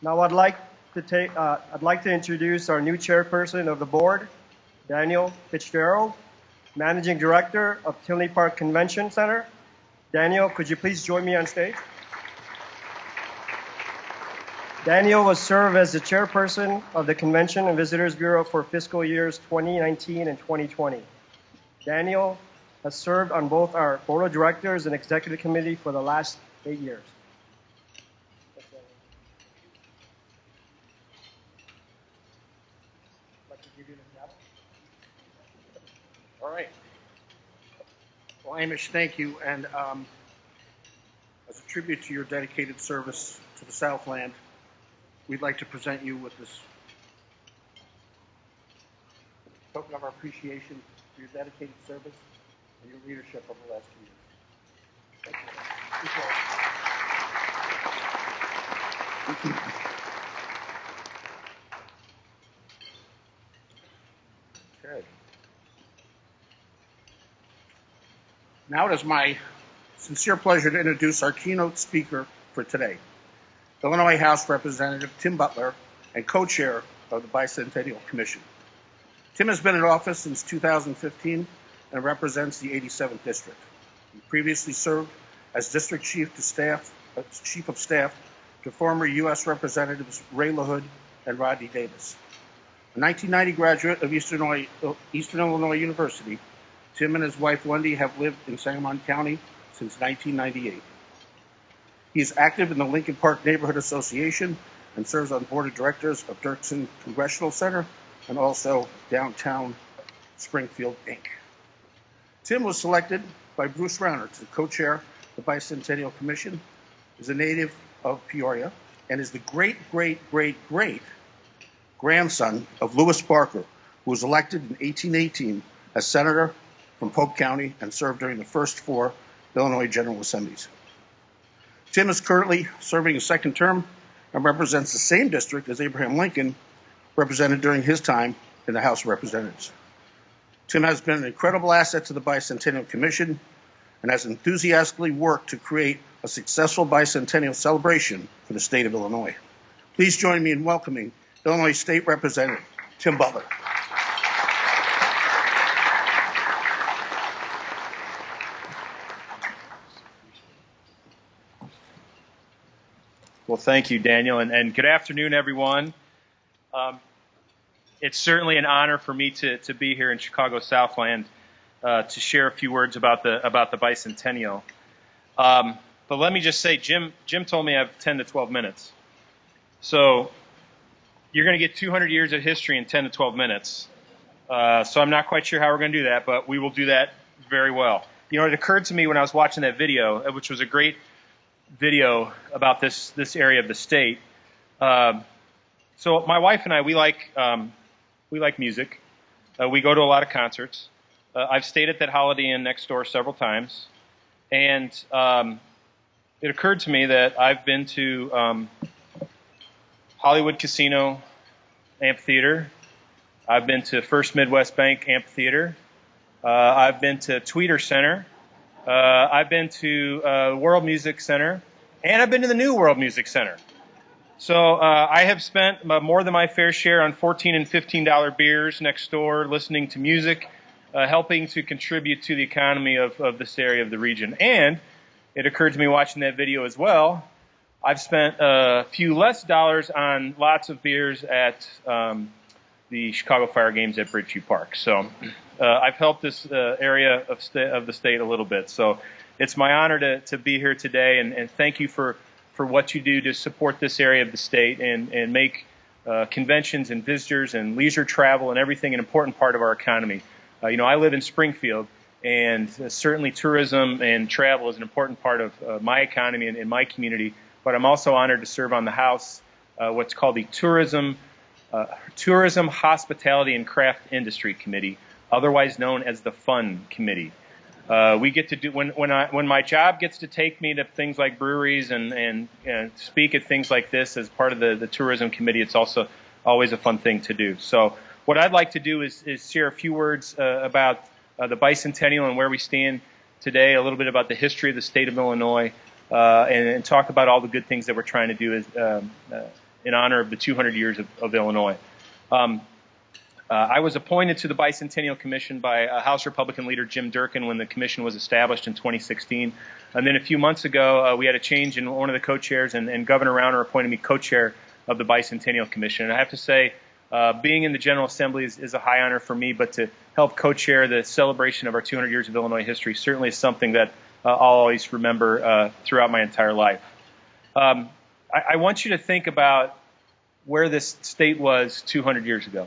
Now I'd like to introduce our new chairperson of the board, Daniel Fitzgerald, Managing Director of Tinley Park Convention Center. Daniel, could you please join me on stage? Daniel will serve as the chairperson of the Convention and Visitors Bureau for fiscal years 2019 and 2020. Daniel has served on both our board of directors and executive committee for the last 8 years. All right. Well, Amish, thank you. And as a tribute to your dedicated service to the Southland, we'd like to present you with this token of our appreciation for your dedicated service and your leadership over the last 2 years. Thank you. Okay. Now it is my sincere pleasure to introduce our keynote speaker for today, Illinois House Representative Tim Butler and co-chair of the Bicentennial Commission. Tim has been in office since 2015 and represents the 87th District. He previously served as District Chief of Staff to former U.S. Representatives Ray LaHood and Rodney Davis. A 1990 graduate of Eastern Illinois University, Tim and his wife Wendy have lived in Sangamon County since 1998. He is active in the Lincoln Park Neighborhood Association and serves on the board of directors of Dirksen Congressional Center and also Downtown Springfield, Inc. Tim was selected by Bruce Rauner to co-chair the Bicentennial Commission, is a native of Peoria, and is the great grandson of Lewis Barker, who was elected in 1818 as senator from Polk County and served during the first 4 Illinois General Assemblies. Tim is currently serving a second term and represents the same district as Abraham Lincoln represented during his time in the House of Representatives. Tim has been an incredible asset to the Bicentennial Commission and has enthusiastically worked to create a successful bicentennial celebration for the state of Illinois. Please join me in welcoming Illinois State Representative Tim Butler. Well, thank you, Daniel, and good afternoon, everyone. It's certainly an honor for me to be here in Chicago Southland to share a few words about the Bicentennial. But let me just say, Jim told me I have 10 to 12 minutes. So you're going to get 200 years of history in 10 to 12 minutes. So I'm not quite sure how we're going to do that, but we will do that very well. You know, it occurred to me when I was watching that video, which was a great video about this area of the state. So my wife and I, we like music. We go to a lot of concerts. I've stayed at that Holiday Inn next door several times, and it occurred to me that I've been to Hollywood Casino Amphitheater. I've been to First Midwest Bank Amphitheater. I've been to Tweeter Center. I've been to World Music Center, and I've been to the new World Music Center. So I have spent more than my fair share on $14 and $15 beers next door, listening to music, helping to contribute to the economy of this area of the region. And it occurred to me watching that video as well, I've spent a few less dollars on lots of beers at the Chicago Fire games at Bridgeview Park. So I've helped this area of the state a little bit. So it's my honor to be here today, and thank you for what you do to support this area of the state and make conventions and visitors and leisure travel and everything an important part of our economy. You know, I live in Springfield, and certainly tourism and travel is an important part of my economy and my community, but I'm also honored to serve on the House, what's called the Tourism, Hospitality, and Craft Industry Committee, otherwise known as the Fun Committee. We get to do when my job gets to take me to things like breweries and speak at things like this as part of the tourism committee. It's also always a fun thing to do. So what I'd like to do is share a few words about the Bicentennial and where we stand today, a little bit about the history of the state of Illinois, and talk about all the good things that we're trying to do in honor of the 200 years of Illinois. I was appointed to the Bicentennial Commission by House Republican leader Jim Durkin when the commission was established in 2016. And then a few months ago, we had a change in one of the co-chairs, and Governor Rauner appointed me co-chair of the Bicentennial Commission. And I have to say, being in the General Assembly is a high honor for me, but to help co-chair the celebration of our 200 years of Illinois history certainly is something that I'll always remember throughout my entire life. I want you to think about where this state was 200 years ago.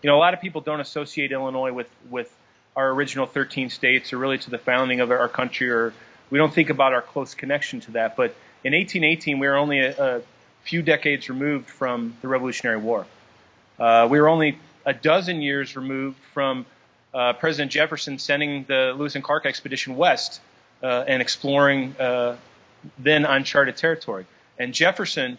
You know, a lot of people don't associate Illinois with our original 13 states or really to the founding of our country, or we don't think about our close connection to that. But in 1818, we were only a few decades removed from the Revolutionary War. We were only a dozen years removed from President Jefferson sending the Lewis and Clark expedition west and exploring then uncharted territory. And Jefferson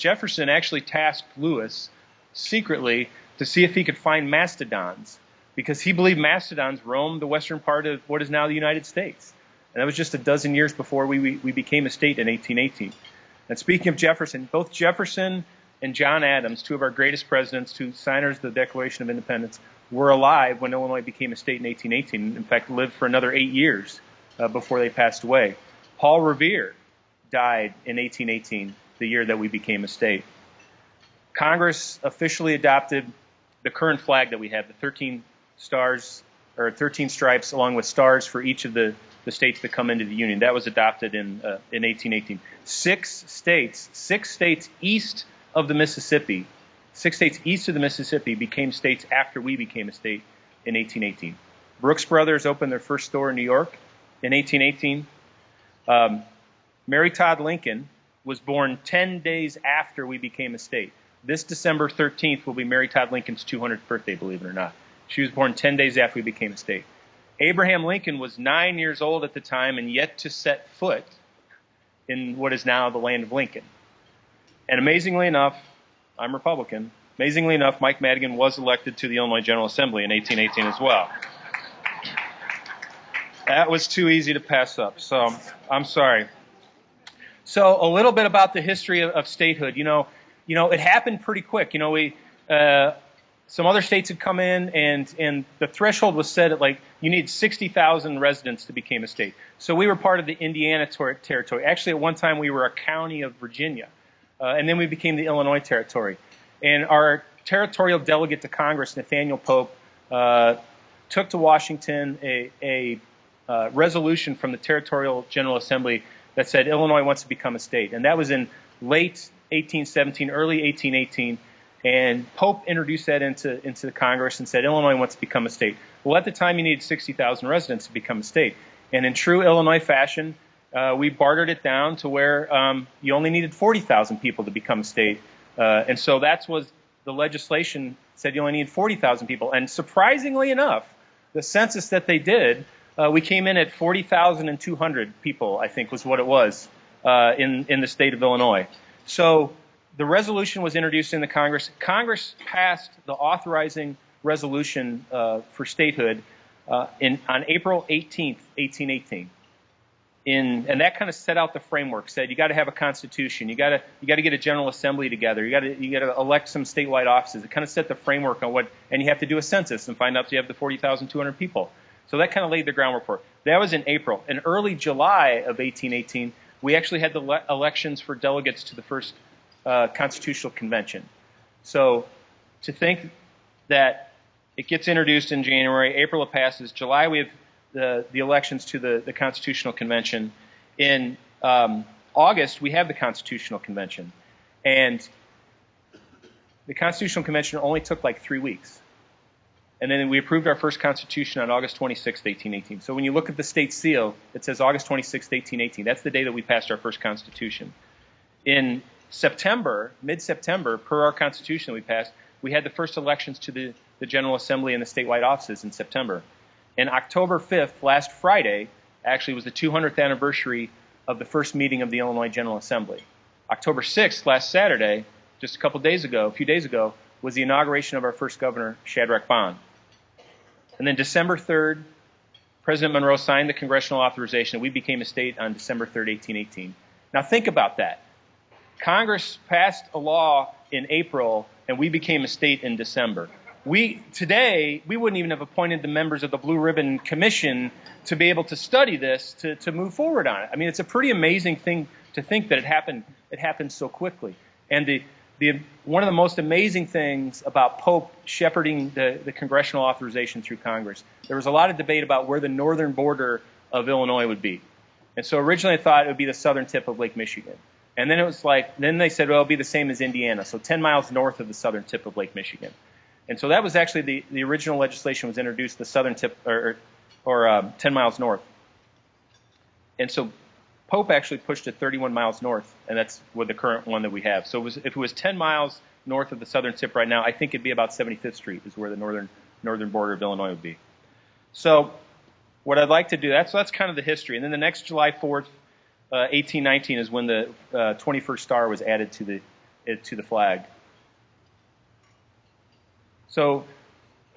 actually tasked Lewis secretly to see if he could find mastodons, because he believed mastodons roamed the western part of what is now the United States. And that was just a dozen years before we became a state in 1818. And speaking of Jefferson, both Jefferson and John Adams, two of our greatest presidents, two signers of the Declaration of Independence, were alive when Illinois became a state in 1818. In fact, lived for another 8 years before they passed away. Paul Revere died in 1818, the year that we became a state. Congress officially adopted the current flag that we have, the 13 stars, or 13 stripes, along with stars for each of the states that come into the Union. That was adopted in 1818. Six states east of the Mississippi, became states after we became a state in 1818. Brooks Brothers opened their first store in New York in 1818. Mary Todd Lincoln was born 10 days after we became a state. This December 13th will be Mary Todd Lincoln's 200th birthday, believe it or not. She was born 10 days after we became a state. Abraham Lincoln was 9 years old at the time and yet to set foot in what is now the land of Lincoln. And amazingly enough, I'm Republican. Amazingly enough, Mike Madigan was elected to the Illinois General Assembly in 1818 as well. That was too easy to pass up, so I'm sorry. So a little bit about the history of statehood. You know, it happened pretty quick. You know, some other states had come in, and the threshold was set at, like, you need 60,000 residents to become a state. So we were part of the Indiana territory. Actually, at one time, we were a county of Virginia. And then we became the Illinois territory. And our territorial delegate to Congress, Nathaniel Pope, took to Washington a resolution from the Territorial General Assembly that said Illinois wants to become a state. And that was in late 1817, early 1818. And Pope introduced that into the Congress and said Illinois wants to become a state. Well, at the time, you needed 60,000 residents to become a state. And in true Illinois fashion, we bartered it down to where you only needed 40,000 people to become a state. And so that was the legislation said you only need 40,000 people. And surprisingly enough, the census that they did, we came in at 40,200 people, I think was what it was, in the state of Illinois. So the resolution was introduced in the Congress. Congress passed the authorizing resolution for statehood on April 18th, 1818. And that kind of set out the framework. Said you got to have a constitution. You got to get a General Assembly together. You got to elect some statewide offices. It kind of set the framework on what, and you have to do a census and find out if you have the 40,200 people. So that kind of laid the groundwork for it. That was in April. In early July of 1818, we actually had the elections for delegates to the first Constitutional Convention. So to think that it gets introduced in January, April it passes, July we have the elections to the Constitutional Convention. In August, we have the Constitutional Convention. And the Constitutional Convention only took like 3 weeks. And then we approved our first Constitution on August 26, 1818. So when you look at the state seal, it says August 26, 1818. That's the day that we passed our first Constitution. In September, mid-September, per our Constitution that we passed, we had the first elections to the General Assembly and the statewide offices in September. And October 5th, last Friday, actually was the 200th anniversary of the first meeting of the Illinois General Assembly. October 6th, last Saturday, just a few days ago, was the inauguration of our first governor, Shadrach Bond. And then December 3rd, President Monroe signed the congressional authorization. We became a state on December 3rd, 1818. Now think about that. Congress passed a law in April, and we became a state in December. Today, we wouldn't even have appointed the members of the Blue Ribbon Commission to be able to study this, to move forward on it. I mean, it's a pretty amazing thing to think that it happened so quickly. And one of the most amazing things about Pope shepherding the congressional authorization through Congress, there was a lot of debate about where the northern border of Illinois would be. And so originally I thought it would be the southern tip of Lake Michigan. And then then they said, well, it'll be the same as Indiana, so 10 miles north of the southern tip of Lake Michigan. And so that was actually the original legislation was introduced, the southern tip, or 10 miles north. And so Pope actually pushed it 31 miles north, and that's with the current one that we have. So if it was 10 miles north of the southern tip right now, I think it'd be about 75th Street is where the northern border of Illinois would be. So what I'd like to do, that's kind of the history. And then the next July 4th, 1819 is when the 21st star was added to the flag. So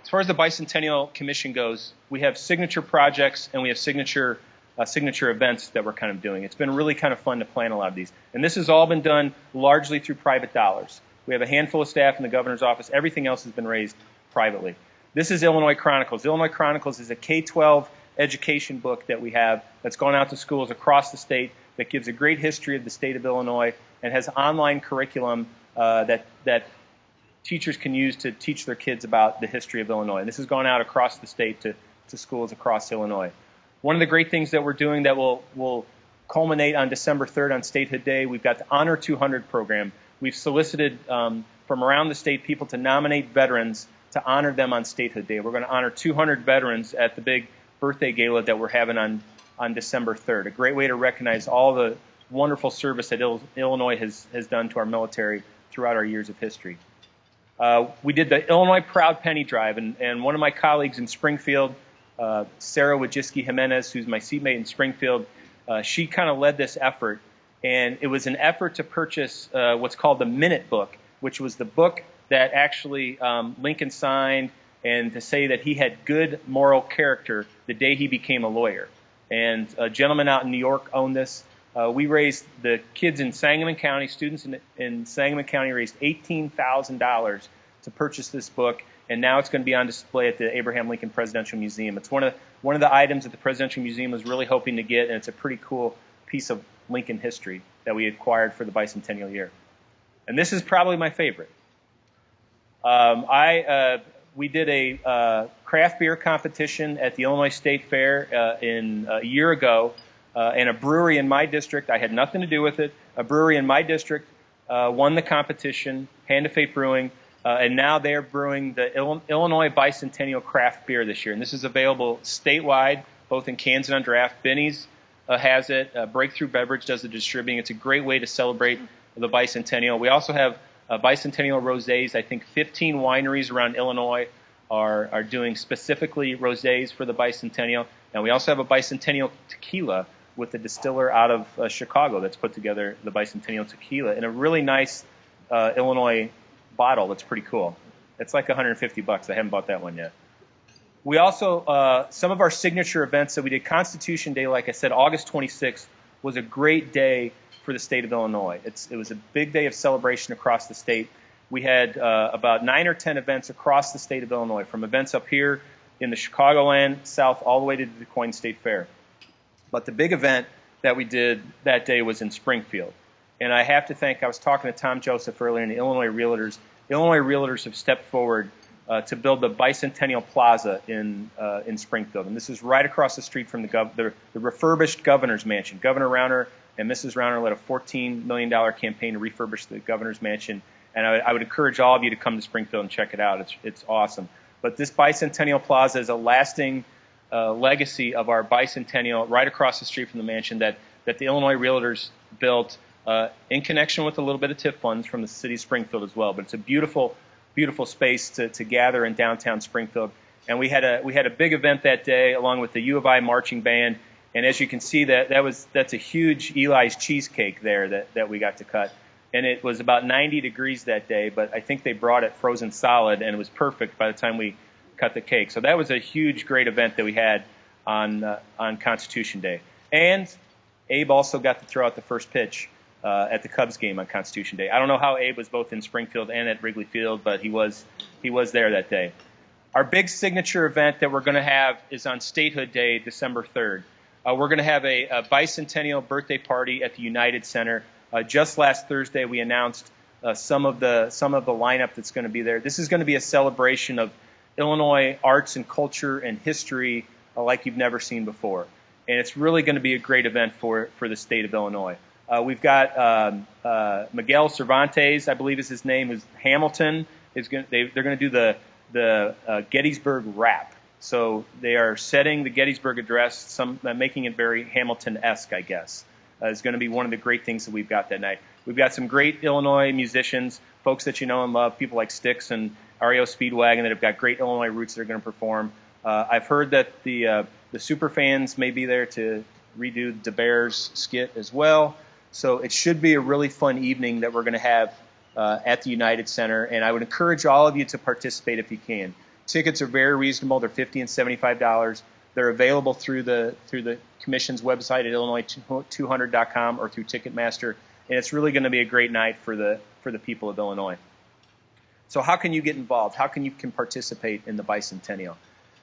as far as the Bicentennial Commission goes, we have signature projects and we have signature events that we're kind of doing. It's been really kind of fun to plan a lot of these. And this has all been done largely through private dollars. We have a handful of staff in the governor's office. Everything else has been raised privately. This is Illinois Chronicles. Illinois Chronicles is a K-12 education book that we have that's gone out to schools across the state that gives a great history of the state of Illinois and has online curriculum that teachers can use to teach their kids about the history of Illinois. And this has gone out across the state to schools across Illinois. One of the great things that we're doing that will culminate on December 3rd on Statehood Day, we've got the Honor 200 program. We've solicited from around the state people to nominate veterans to honor them on Statehood Day. We're going to honor 200 veterans at the big birthday gala that we're having on December 3rd. A great way to recognize all the wonderful service that Illinois has done to our military throughout our years of history. We did the Illinois Proud Penny Drive, and one of my colleagues in Springfield, Sarah Wojcicki Jimenez, who's my seatmate in Springfield, she kind of led this effort. And it was an effort to purchase what's called the Minute Book, which was the book that actually Lincoln signed and to say that he had good moral character the day he became a lawyer. And a gentleman out in New York owned this. We raised, the kids in Sangamon County, students in Sangamon County raised $18,000 to purchase this book, and now it's going to be on display at the Abraham Lincoln Presidential Museum. It's one of the items that the Presidential Museum was really hoping to get, and it's a pretty cool piece of Lincoln history that we acquired for the bicentennial year. And this is probably my favorite. We did a craft beer competition at the Illinois State Fair a year ago, and a brewery in my district, I had nothing to do with it, a brewery in my district won the competition, Hand of Fate Brewing, and now they're brewing the Illinois Bicentennial Craft Beer this year. And this is available statewide, both in cans and on draft. Benny's has it. Breakthrough Beverage does the distributing. It's a great way to celebrate the bicentennial. We also have bicentennial rosés. I think 15 wineries around Illinois are doing specifically rosés for the bicentennial. And we also have a bicentennial tequila with a distiller out of Chicago that's put together the bicentennial tequila in a really nice Illinois bottle that's pretty cool. It's like $150. I haven't bought that one yet. We also, some of our signature events that we did, Constitution Day, like I said, August 26th was a great day for the state of Illinois. It was a big day of celebration across the state. We had about 9 or 10 events across the state of Illinois, from events up here in the Chicagoland South all the way to the Des Moines State Fair. But the big event that we did that day was in Springfield. And I have to thank, I was talking to Tom Joseph earlier, and the Illinois Realtors. Illinois Realtors have stepped forward to build the Bicentennial Plaza in Springfield. And this is right across the street from the refurbished governor's mansion. Governor Rauner and Mrs. Rauner led a $14 million campaign to refurbish the governor's mansion. And I would encourage all of you to come to Springfield and check it out. It's awesome. But this Bicentennial Plaza is a lasting legacy of our bicentennial right across the street from the mansion that the Illinois Realtors built in connection with a little bit of TIF funds from the city of Springfield as well. But it's a beautiful, beautiful space to gather in downtown Springfield. And we had a big event that day along with the U of I marching band. And as you can see, that's a huge Eli's cheesecake there that we got to cut. And it was about 90 degrees that day, but I think they brought it frozen solid, and it was perfect by the time we cut the cake. So that was a huge, great event that we had on Constitution Day. And Abe also got to throw out the first pitch at the Cubs game on Constitution Day. I don't know how Abe was both in Springfield and at Wrigley Field, but he was there that day. Our big signature event that we're going to have is on Statehood Day, December 3rd. We're going to have a bicentennial birthday party at the United Center. Just last Thursday, we announced some of the lineup that's going to be there. This is going to be a celebration of Illinois arts and culture and history like you've never seen before. And it's really going to be a great event for the state of Illinois. We've got Miguel Cervantes, I believe is his name, is Hamilton. They're going to do the Gettysburg rap. So they are setting the Gettysburg Address, making it very Hamilton-esque, I guess. Is going to be one of the great things that we've got that night. We've got some great Illinois musicians, folks that you know and love, people like Styx and REO Speedwagon that have got great Illinois roots that are going to perform. I've heard that the superfans may be there to redo the Bears skit as well. So it should be a really fun evening that we're going to have at the United Center, and I would encourage all of you to participate if you can. Tickets are very reasonable. They're $50 and $75. They're available through the Commission's website at Illinois200.com or through Ticketmaster, and it's really going to be a great night for the people of Illinois. So how can you get involved? How can you participate in the Bicentennial?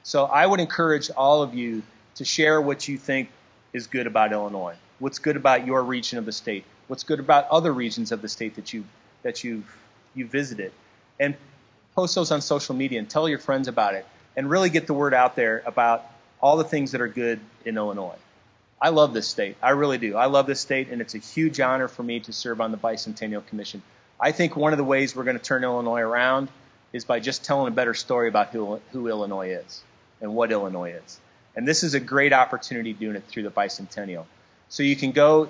So I would encourage all of you to share what you think is good about Illinois. What's good about your region of the state? What's good about other regions of the state that you've visited? And post those on social media and tell your friends about it and really get the word out there about all the things that are good in Illinois. I love this state. I really do. I love this state, and it's a huge honor for me to serve on the Bicentennial Commission. I think one of the ways we're going to turn Illinois around is by just telling a better story about who Illinois is and what Illinois is. And this is a great opportunity doing it through the Bicentennial. So you can go,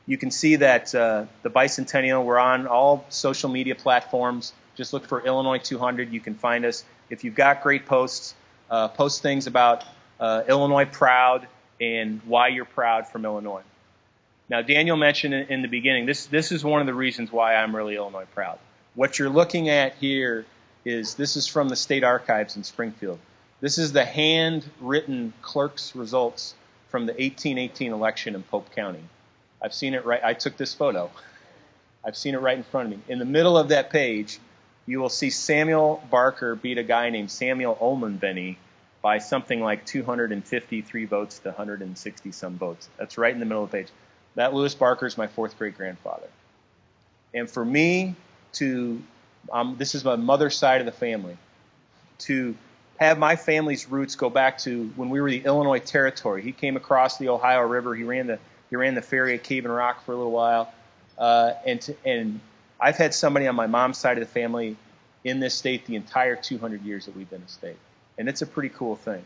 you can see that the Bicentennial, we're on all social media platforms. Just look for Illinois 200. You can find us. If you've got great posts, post things about Illinois proud and why you're proud from Illinois. Now, Daniel mentioned in the beginning, this is one of the reasons why I'm really Illinois proud. What you're looking at here this is from the State Archives in Springfield. This is the handwritten clerk's results from the 1818 election in Pope County. I've seen it right. I took this photo. I've seen it right in front of me. In the middle of that page, you will see Samuel Barker beat a guy named Samuel Olmanvenny by something like 253 votes to 160 some votes. That's right in the middle of the page. That Lewis Barker is my fourth great grandfather. And for me this is my mother's side of the family, to have my family's roots go back to when we were the Illinois Territory. He came across the Ohio River. He ran the ferry at Cave and Rock for a little while. And I've had somebody on my mom's side of the family in this state the entire 200 years that we've been a state. And it's a pretty cool thing.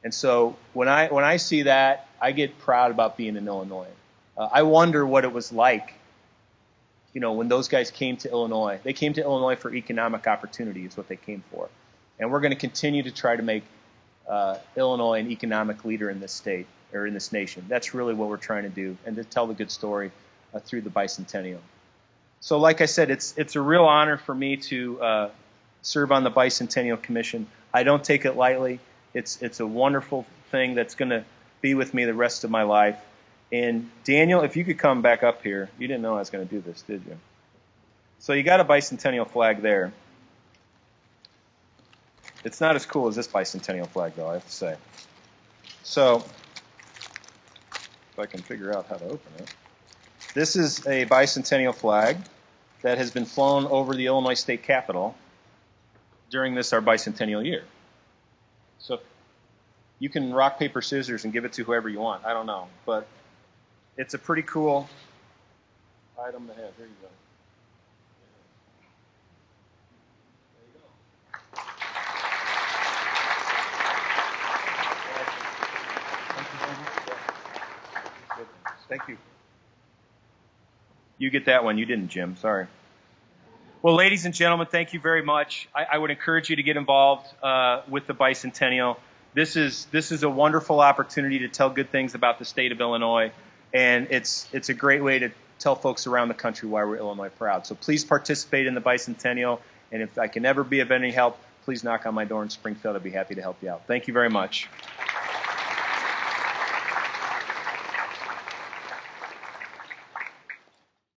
And so when I see that, I get proud about being in Illinois. I wonder what it was like, when those guys came to Illinois. They came to Illinois for economic opportunity is what they came for. And we're going to continue to try to make Illinois an economic leader in this state or in this nation. That's really what we're trying to do, and to tell the good story through the Bicentennial. So like I said, it's a real honor for me to serve on the Bicentennial Commission. I don't take it lightly. It's a wonderful thing that's going to be with me the rest of my life. And Daniel, if you could come back up here. You didn't know I was going to do this, did you? So you got a Bicentennial flag there. It's not as cool as this Bicentennial flag, though, I have to say. So if I can figure out how to open it. This is a Bicentennial flag that has been flown over the Illinois State Capitol during our Bicentennial year. So you can rock, paper, scissors and give it to whoever you want. I don't know. But it's a pretty cool item to have. Here you go. Thank you. You get that one. You didn't, Jim. Sorry. Well, ladies and gentlemen, thank you very much. I would encourage you to get involved with the Bicentennial. This is a wonderful opportunity to tell good things about the state of Illinois, and it's a great way to tell folks around the country why we're Illinois proud. So please participate in the Bicentennial, and if I can ever be of any help, please knock on my door in Springfield. I'd be happy to help you out. Thank you very much.